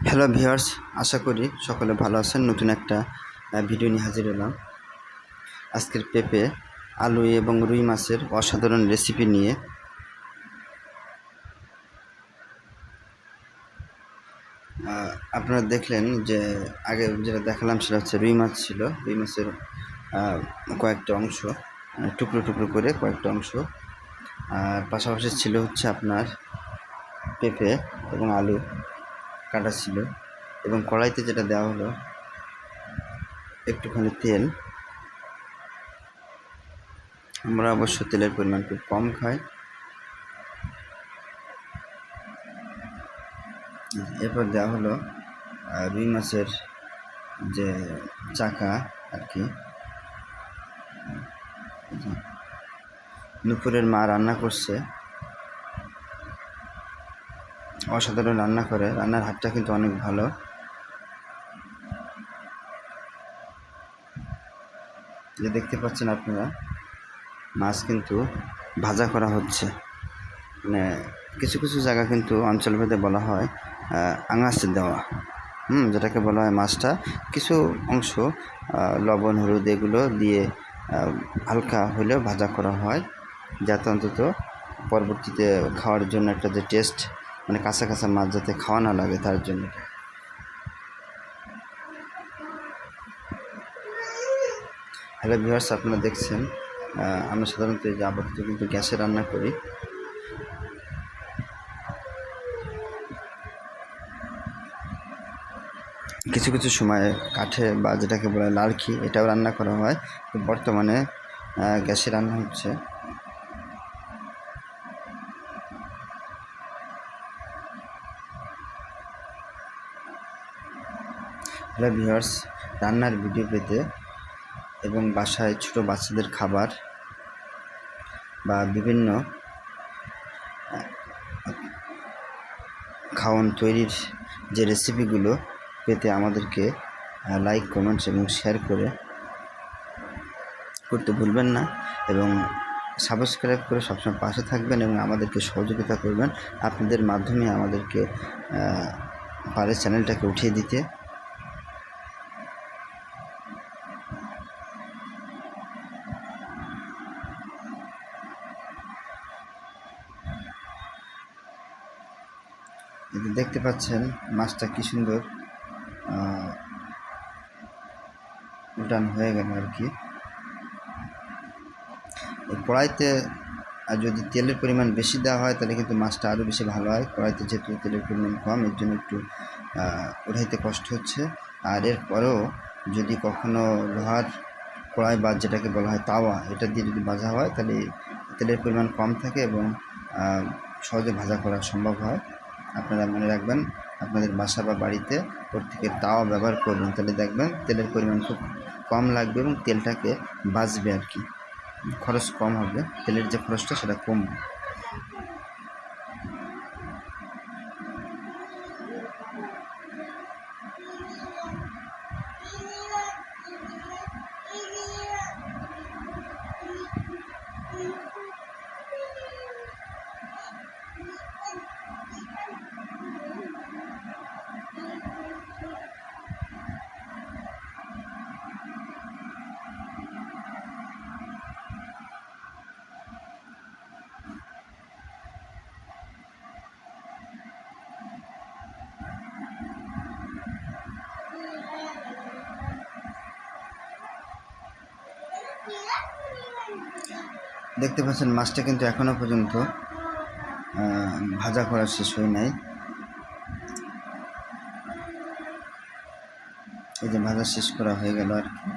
Hello viewers, আশা করি সকলে ভালো আছেন। নতুন একটা ভিডিও নিয়ে হাজির হলাম। আজকের পেঁপে, আলু এবং রুই মাছের অসাধারণ রেসিপি নিয়ে। আপনারা দেখলেন যে আগে যেটা দেখালাম সেটা হচ্ছে রুই মাছ ছিল। রুই মাছের কয়েকটা অংশ, টুকরো টুকরো করে কয়েকটা অংশ, আর পাশাপাশি ছিল হচ্ছে আপনার পেঁপে এবং আলু কাটা ছিল, এবং কড়াইতে যেটা দেওয়া হলো একটুখানি তেল। আমরা অবশ্য তেলের পরিমাণ খুব কম খাই। এরপর দেওয়া হলো রুই মাছের যে চাকা আর কি। দুপুরের মা রান্না করছে, অসাধারণ রান্না করে, রান্নার হাতটা কিন্তু অনেক ভালো। যে দেখতে পাচ্ছেন আপনারা, মাছ কিন্তু ভাজা করা হচ্ছে। মানে কিছু কিছু জায়গা কিন্তু অঞ্চলভেদে বলা হয় আঙাচ দেওয়া, যেটাকে বলা হয় মাছটা কিছু অংশ লবণ হলুদ এগুলো দিয়ে হালকা হলেও ভাজা করা হয়, যাতে অন্তত পরবর্তীতে খাওয়ার জন্য একটা যে টেস্ট, মানে কাঁচা কাঁচা মাছ যাতে খাওয়া না লাগে তার জন্য। হ্যালো ভিউয়ার্স, আপনারা দেখছেন আমরা সাধারণত এই যে আপাতত কিন্তু গ্যাসে রান্না করি। কিছু কিছু সময় কাঠে বা যেটাকে বলা হয় লার্কি, এটাও রান্না করা হয়। বর্তমানে গ্যাসে রান্না হচ্ছে। হ্যালো ভিউয়ার্স, রান্নার ভিডিও পেতে এবং বাসায় ছোটো বাচ্চাদের খাবার বা বিভিন্ন খাওয়ান তৈরির যে রেসিপিগুলো পেতে আমাদেরকে লাইক কমেন্টস এবং শেয়ার করতে ভুলবেন না, এবং সাবস্ক্রাইব করে সবসময় পাশে থাকবেন এবং আমাদেরকে সহযোগিতা করবেন। আপনাদের মাধ্যমে আমাদেরকে পারে চ্যানেলটাকে উঠিয়ে দিতে। দেখতে পাচ্ছেন মাছটা কি সুন্দর উল্টানো হয়ে গেল আর কি। কড়াইতে যদি তেলের পরিমাণ বেশি দেওয়া হয় তাহলে কিন্তু মাছটা আরও বেশি ভালো হয়। কড়াইতে যেহেতু তেলের পরিমাণ কম, এর জন্য একটু উঠাইতে কষ্ট হচ্ছে। আর এরপরেও যদি কখনো লোহার কড়াই বা যেটাকে বলা হয় তাওয়া, এটা দিয়ে যদি ভাজা হয় তাহলে তেলের পরিমাণ কম থাকে এবং সহজে ভাজা করা সম্ভব হয়। আপনারা মনে রাখবেন, আপনাদের বাসা বা বাড়িতে প্রত্যেকের তাওয়া ব্যবহার করবেন, তাহলে দেখবেন তেলের পরিমাণ খুব কম লাগবে এবং তেলটাকে বাঁচবে আর কি। খরচ কম হবে, তেলের যে খরচটা সেটা কমবে। দেখতে পাচ্ছেন মাছটা কিন্তু এখনও পর্যন্ত ভাজা করা শেষ হয় নাই। এই যে ভাজা শেষ করা হয়ে গেল আর কি,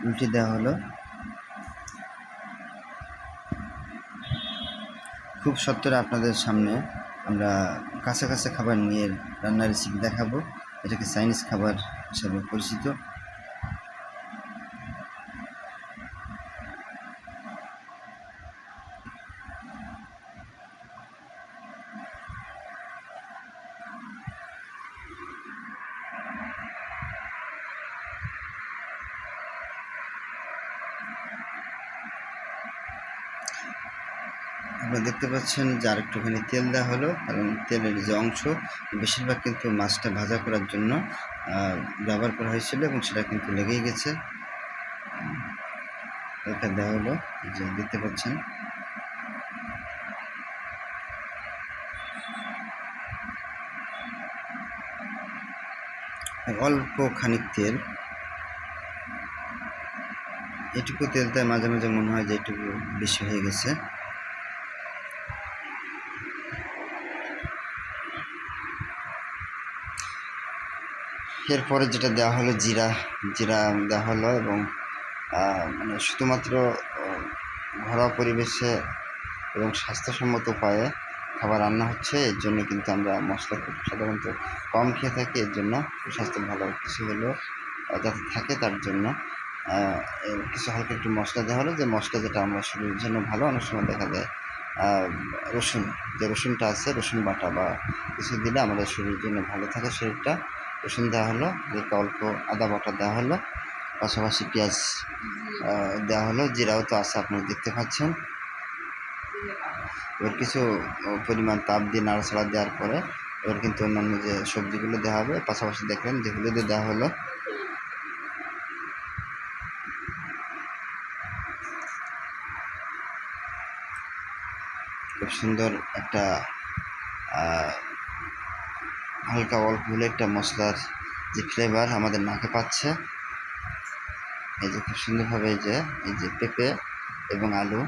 উল্টে দেওয়া হলো। খুব সত্তর আপনাদের সামনে আমরা কাঁচা কাঁচা খাবার নিয়ে রান্নার রেসিপি দেখাবো। এটাকে চাইনিজ খাবার হিসাবে পরিচিত। আপনারা দেখতে পাচ্ছেন যে আর একটুখানি তেল দেওয়া হলো, কারণ তেলের যে অংশ বেশিরভাগ কিন্তু মাছটা ভাজা করার জন্য ব্যবহার করা হয়েছিল এবং সেটা কিন্তু লেগেই গেছে। এটা দেওয়া হলো, যে দেখতে পাচ্ছেন। অল্প খানিক তেল, এটুকু তেলটা মাঝে মাঝে মনে হয় যে এটুকু বেশি হয়ে গেছে। এরপরে যেটা দেওয়া হলো জিরা দেওয়া হলো, এবং মানে শুধুমাত্র ঘরোয়া পরিবেশে এবং স্বাস্থ্যসম্মত উপায়ে খাবার রান্না হচ্ছে, এর জন্য কিন্তু আমরা মশলা খুব সাধারণত কম খেয়ে থাকি। এর জন্য স্বাস্থ্য ভালো কিছু হলেও যাতে থাকে, তার জন্য কিছু হালকা একটু মশলা দেওয়া হলো, যে মশলা যেটা আমরা শরীরের জন্য ভালো। অনেক সময় দেখা যায় রসুন, যে রসুনটা আছে, রসুন বাটা বা কিছু দিলে আমাদের শরীরের জন্য ভালো থাকে শরীরটা। রসুন দেওয়া হলো, যেটা অল্প আদা বাটা দেওয়া হলো, পাশাপাশি পেঁয়াজ দেওয়া হলো, জিরাও তো আছে আপনারা দেখতে পাচ্ছেন। এবার কিছু পরিমাণ তাপ দিয়ে নাড়াচাড়া দেওয়ার পরে এবার কিন্তু অন্যান্য যে সবজিগুলো দেওয়া হবে, পাশাপাশি দেখলেন যে হলুদও দেওয়া হলো। খুব সুন্দর একটা হালকা অল্প হলে একটা মশলার যে ফ্লেভার আমাদের নাকে পাচ্ছে। এই যে খুব সুন্দরভাবে এই যে পেঁপে এবং আলু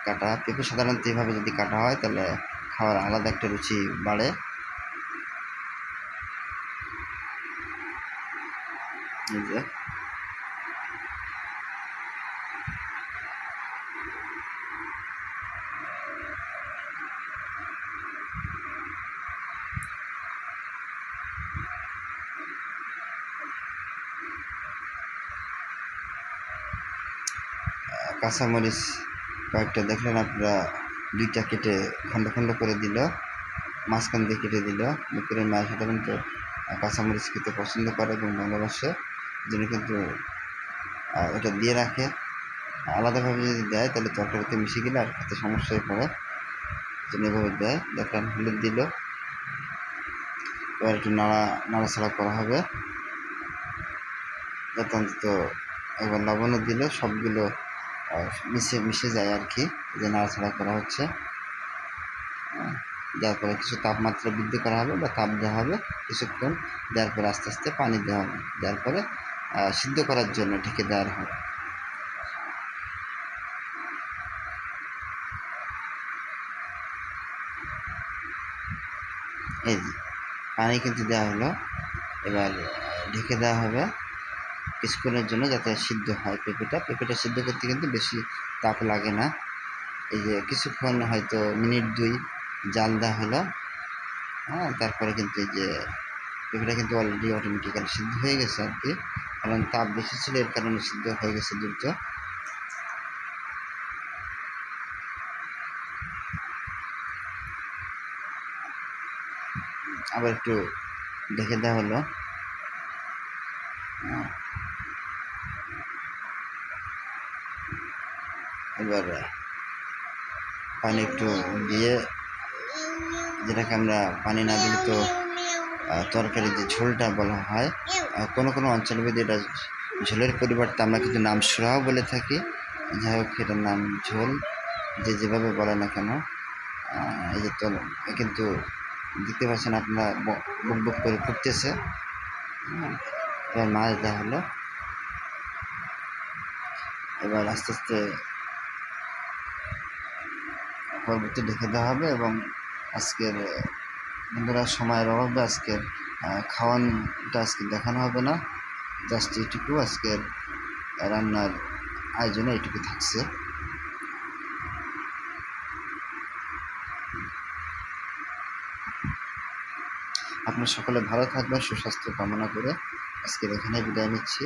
কাটা। পেঁপে সাধারণত এইভাবে যদি কাটা হয় তাহলে খাওয়ার আলাদা একটা রুচি বাড়ে। এই যে কাঁচামরিচ কয়েকটা দেখলেন আপনারা, দুইটা কেটে খণ্ড খণ্ড করে দিল, মাঝখান দিয়ে কেটে দিল। দুপুরের মায়ের সাধারণত কাঁচামরিচ খেতে পছন্দ করে এবং ভালোবাসে, যিনি কিন্তু এটা দিয়ে রাখে। আলাদাভাবে যদি দেয় তাহলে তরকারিতে মিশে গেলে আর খেতে সমস্যায় পড়ে, যিনি এভাবে দেয়। দেখেন হলুদ দিল, এবার একটু নাড়াচাড়া করা হবে, যাতে অন্তত একবার লবণও দিল, সবগুলো মিশে যায় আর কি। যে নাড়াচাড়া করা হচ্ছে, দেওয়ার পরে কিছু তাপমাত্রা বৃদ্ধি করা হবে বা তাপ দেওয়া হবে কিছুক্ষণ, দেওয়ার পরে আস্তে আস্তে পানি দেওয়া হবে, দেওয়ার পরে সিদ্ধ করার জন্য ঢেকে দেওয়ার হবে। এই যে পানি কিন্তু দেওয়া হলো, এবার ঢেকে দেওয়া হবে কিছুক্ষণের জন্য, যাতে সিদ্ধ হয় পেঁপেটা সিদ্ধ করতে কিন্তু বেশি তাপ লাগে না। এই যে কিছুক্ষণ হয়তো মিনিট 2 জাল দেওয়া হলো, হ্যাঁ। তারপরে কিন্তু এই যে পেঁপেটা কিন্তু অলরেডি অটোমেটিক্যালি সিদ্ধ হয়ে গেছে আর কি, কারণ তাপ বেশি ছিল, এর কারণে সিদ্ধ হয়ে গেছে দ্রুত। আবার একটু ঢেকে দেওয়া হলো। এবার পানি একটু দিয়ে, যেটাকে আমরা পানি না দিলে তো তরকারি যে ঝোলটা বলা হয়, কোনো কোনো অঞ্চলভেদে এটা ঝোলের পরিবর্তে আমরা কিন্তু নাম সুরাও বলে থাকি। যাই হোক, এটার নাম ঝোল, যে যেভাবে বলে না কেন। এই যে কিন্তু দেখতে পাচ্ছেন আপনারা, বুক বুক করে ফুটতেছে। এবার মাছ দেওয়া হলো, এবার আস্তে আস্তে পরবর্তী ঢেকে দেওয়া হবে। এবং আজকের বন্ধুরা সময়ের অভাবে আজকের খাওয়ানটা আজকে দেখানো হবে না, জাস্ট এইটুকু আজকের রান্নার আয়োজনে এইটুকু থাকছে। আপনারা সকলে ভালো থাকবেন, সুস্বাস্থ্য কামনা করে আজকের এখানে বিদায় নিচ্ছি।